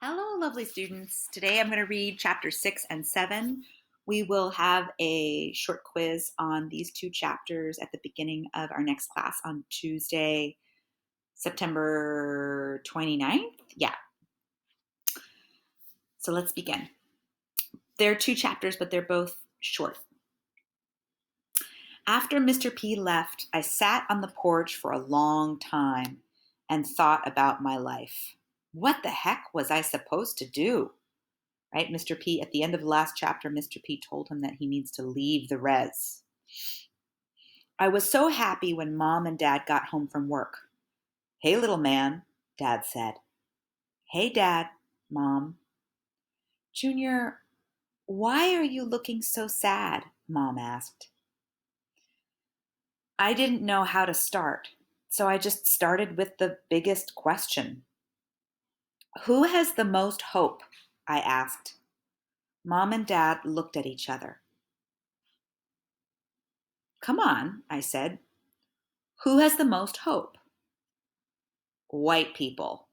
Hello, lovely students. Today I'm going to read chapter 6 and 7. We will have a short quiz on these two chapters at the beginning of our next class on Tuesday, September 29th. Yeah, so let's begin. There are two chapters, but they're both short. After Mr. P left, I sat on the porch for a long time and thought about my life. What the heck was I supposed to do? Right? Mr. P, at the end of the last chapter, Mr. P told him that he needs to leave the res. I was so happy when Mom and Dad got home from work. Hey, little man, Dad said. Hey, Dad, Mom. Junior, why are you looking so sad? Mom asked. I didn't know how to start, so I just started with the biggest question. Who has the most hope? I asked. Mom and Dad looked at each other. Come on, I said. Who has the most hope? White people,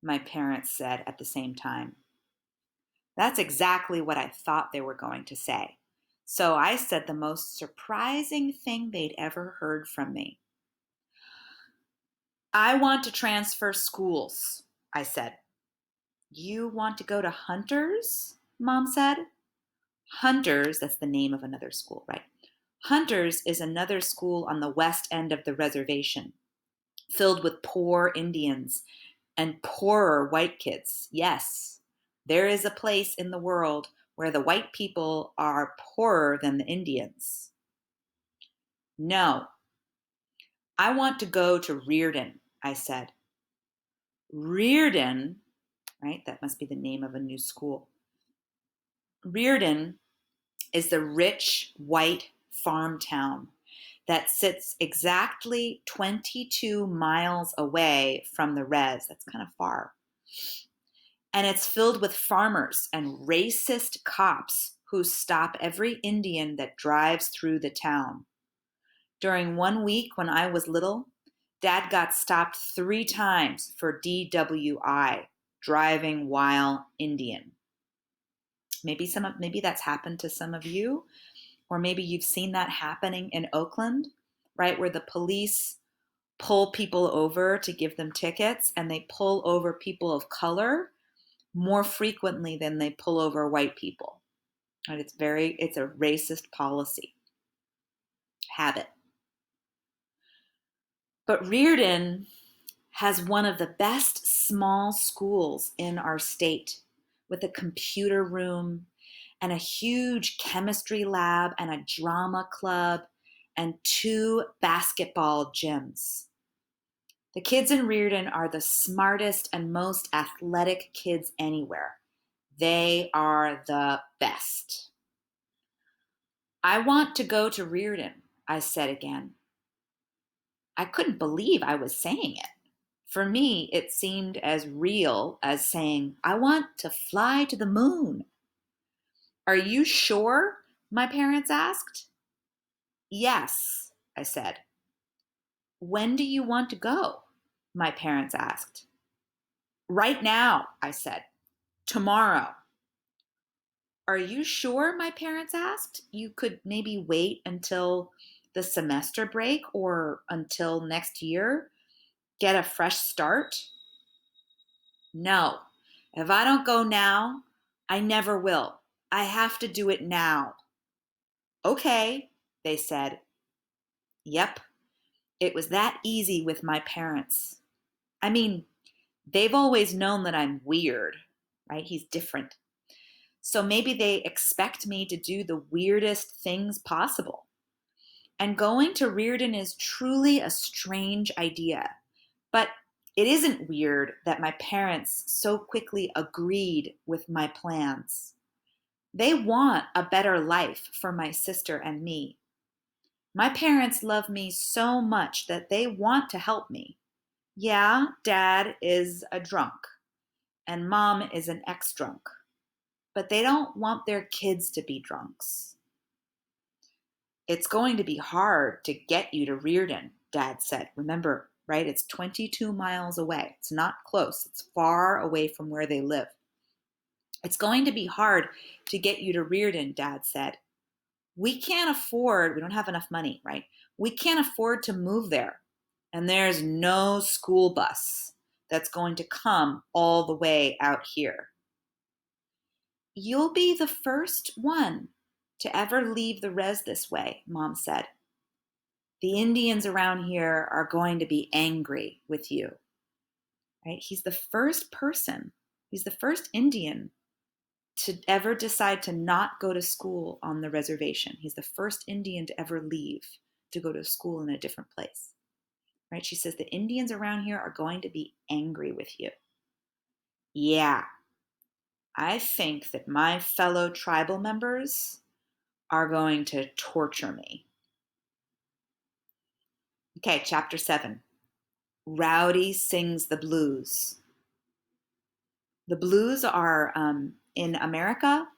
my parents said at the same time. That's exactly what I thought they were going to say. So I said the most surprising thing they'd ever heard from me. I want to transfer schools, I said. You want to go to Hunter's? Mom said. Hunter's, that's the name of another school, right? Hunter's is another school on the west end of the reservation, filled with poor Indians and poorer white kids. Yes, there is a place in the world where the white people are poorer than the Indians. No, I want to go to Reardon, I said. Reardon, right? That must be the name of a new school. Reardon is the rich white farm town that sits exactly 22 miles away from the res. That's kind of far. And it's filled with farmers and racist cops who stop every Indian that drives through the town. During 1 week when I was little, Dad got stopped 3 times for DWI, driving while Indian. Maybe that's happened to some of you, or maybe you've seen that happening in Oakland, right, where the police pull people over to give them tickets and they pull over people of color more frequently than they pull over white people. Right? It's a racist policy habit. But Reardon has one of the best small schools in our state, with a computer room and a huge chemistry lab and a drama club and 2 basketball gyms. The kids in Reardon are the smartest and most athletic kids anywhere. They are the best. I want to go to Reardon, I said again. I couldn't believe I was saying it. For me, it seemed as real as saying, I want to fly to the moon. Are you sure? My parents asked. Yes, I said. When do you want to go? My parents asked. Right now, I said. Tomorrow. Are you sure? My parents asked. You could maybe wait until the semester break or until next year, get a fresh start. No, if I don't go now, I never will. I have to do it now. Okay, they said. Yep, it was that easy with my parents. I mean, they've always known that I'm weird, right? He's different. So maybe they expect me to do the weirdest things possible. And going to Reardon is truly a strange idea. But it isn't weird that my parents so quickly agreed with my plans. They want a better life for my sister and me. My parents love me so much that they want to help me. Yeah, Dad is a drunk, and Mom is an ex-drunk, but they don't want their kids to be drunks. It's going to be hard to get you to Reardon, Dad said. Remember, right? It's 22 miles away. It's not close. It's far away from where they live. It's going to be hard to get you to Reardon, Dad said. We don't have enough money, right? We can't afford to move there. And there's no school bus that's going to come all the way out here. You'll be the first one to ever leave the res this way, Mom said. The Indians around here are going to be angry with you. Right? He's the first person, he's the first Indian to ever decide to not go to school on the reservation. He's the first Indian to ever leave to go to school in a different place. Right? She says the Indians around here are going to be angry with you. Yeah, I think that my fellow tribal members are going to torture me. Okay, chapter 7. Rowdy sings the blues. The blues are, in America,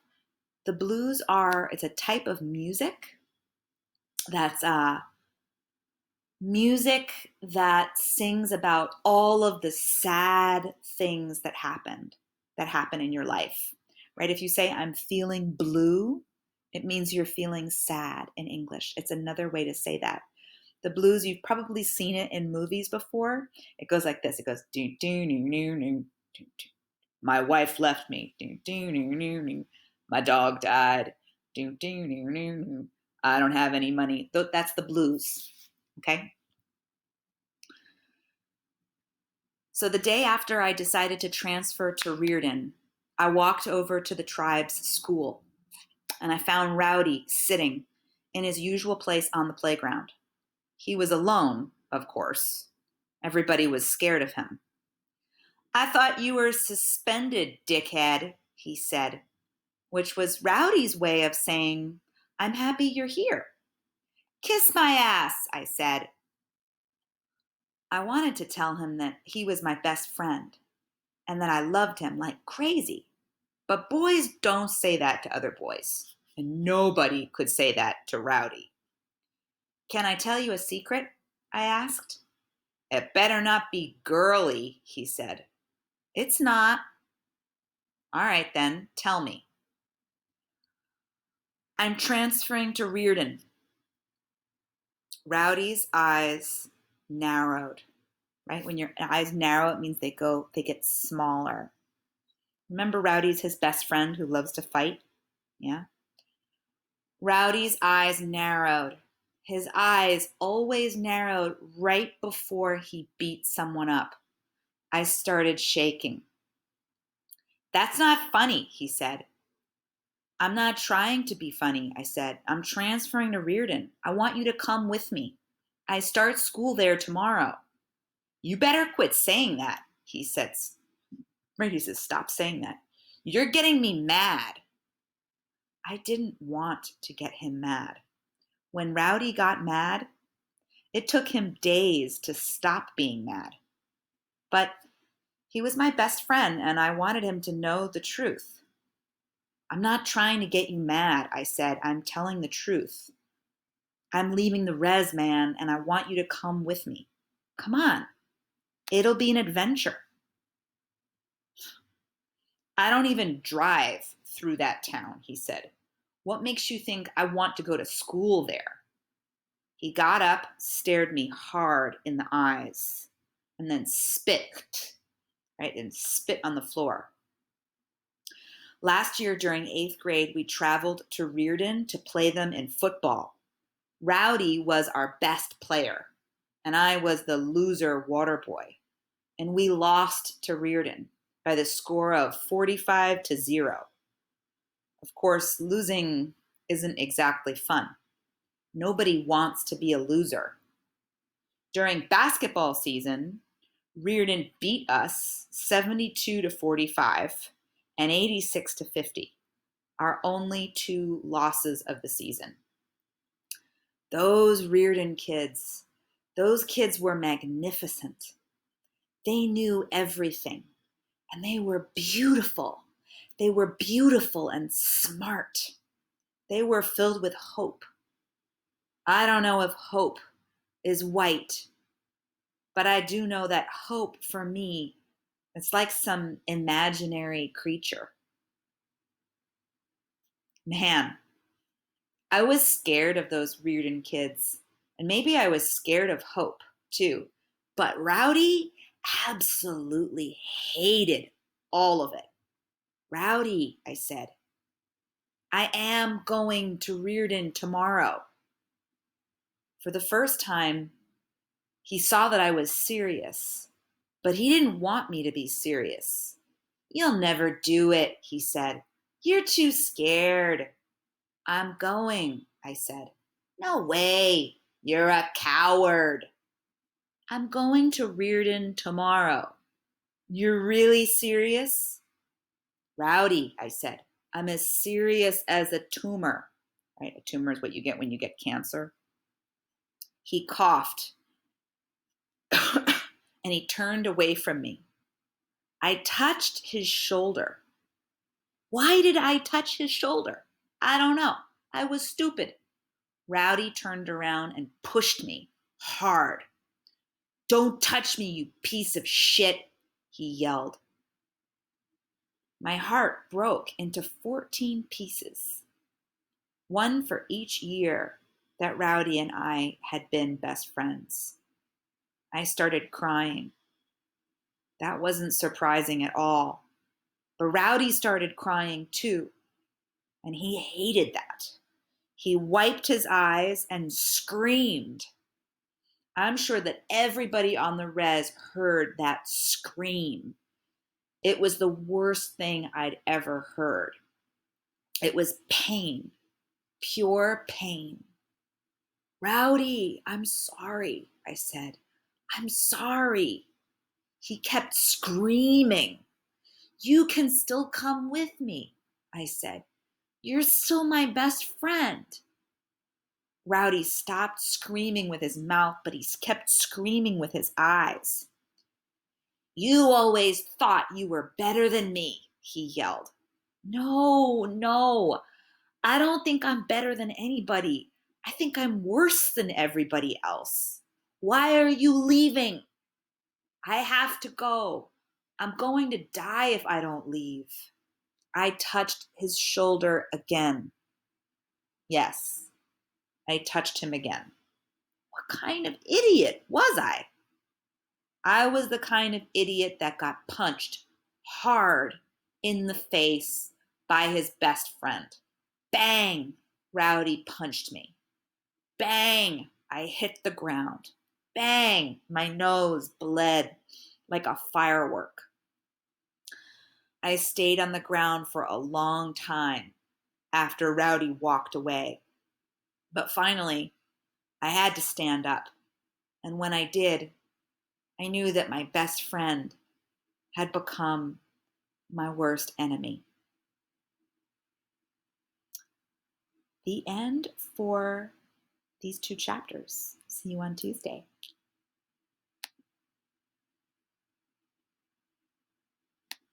it's a type of music that's music that sings about all of the sad things that happen in your life, right? If you say, I'm feeling blue, it means you're feeling sad in English. It's another way to say that. The blues, you've probably seen it in movies before. It goes like this. It goes, do, do, do, do, do, do, do. My wife left me. Do, do, do, do, do. My dog died. Do, do, do, do, do. I don't have any money. That's the blues. Okay. So the day after I decided to transfer to Reardon, I walked over to the tribe's school and I found Rowdy sitting in his usual place on the playground. He was alone, of course. Everybody was scared of him. I thought you were suspended, dickhead, he said, which was Rowdy's way of saying, I'm happy you're here. Kiss my ass, I said. I wanted to tell him that he was my best friend and that I loved him like crazy. But boys don't say that to other boys, and nobody could say that to Rowdy. Can I tell you a secret? I asked. It better not be girly, he said. It's not. All right then, tell me. I'm transferring to Reardon. Rowdy's eyes narrowed. Right? When your eyes narrow, it means they get smaller. Remember Rowdy's his best friend who loves to fight? Yeah. Rowdy's eyes narrowed. His eyes always narrowed right before he beat someone up. I started shaking. That's not funny, he said. I'm not trying to be funny, I said. I'm transferring to Reardon. I want you to come with me. I start school there tomorrow. You better quit saying that, he said. Right, he says, stop saying that. You're getting me mad. I didn't want to get him mad. When Rowdy got mad, it took him days to stop being mad. But he was my best friend, and I wanted him to know the truth. I'm not trying to get you mad, I said. I'm telling the truth. I'm leaving the res, man, and I want you to come with me. Come on. It'll be an adventure. I don't even drive through that town, he said. What makes you think I want to go to school there? He got up, stared me hard in the eyes, and then spit, right? And spit on the floor. Last year during 8th grade, we traveled to Reardon to play them in football. Rowdy was our best player, and I was the loser water boy. And we lost to Reardon by the score of 45-0. Of course, losing isn't exactly fun. Nobody wants to be a loser. During basketball season, Reardon beat us 72-45 and 86-50, our only 2 losses of the season. Those Reardon kids, those kids were magnificent. They knew everything, and they were beautiful. They were beautiful and smart. They were filled with hope. I don't know if hope is white, but I do know that hope for me, it's like some imaginary creature. Man, I was scared of those Reardon kids. And maybe I was scared of Hope, too. But Rowdy absolutely hated all of it. Rowdy, I said, I am going to Reardon tomorrow. For the first time, he saw that I was serious, but he didn't want me to be serious. You'll never do it, he said. You're too scared. I'm going, I said. No way. You're a coward. I'm going to Reardon tomorrow. You're really serious? Rowdy, I said. I'm as serious as a tumor. Right? A tumor is what you get when you get cancer. He coughed and he turned away from me. I touched his shoulder. Why did I touch his shoulder? I don't know. I was stupid. Rowdy turned around and pushed me hard. Don't touch me, you piece of shit, he yelled. My heart broke into 14 pieces, one for each year that Rowdy and I had been best friends. I started crying. That wasn't surprising at all. But Rowdy started crying too, and he hated that. He wiped his eyes and screamed. I'm sure that everybody on the res heard that scream. It was the worst thing I'd ever heard. It was pain, pure pain. Rowdy, I'm sorry, I said. I'm sorry. He kept screaming. You can still come with me, I said. You're still my best friend. Rowdy stopped screaming with his mouth, but he kept screaming with his eyes. You always thought you were better than me, he yelled. No, no, I don't think I'm better than anybody. I think I'm worse than everybody else. Why are you leaving? I have to go. I'm going to die if I don't leave. I touched his shoulder again. Yes, I touched him again. What kind of idiot was I? I was the kind of idiot that got punched hard in the face by his best friend. Bang! Rowdy punched me. Bang! I hit the ground. Bang! My nose bled like a firework. I stayed on the ground for a long time after Rowdy walked away. But finally, I had to stand up. And when I did, I knew that my best friend had become my worst enemy. The end for these two chapters. See you on Tuesday.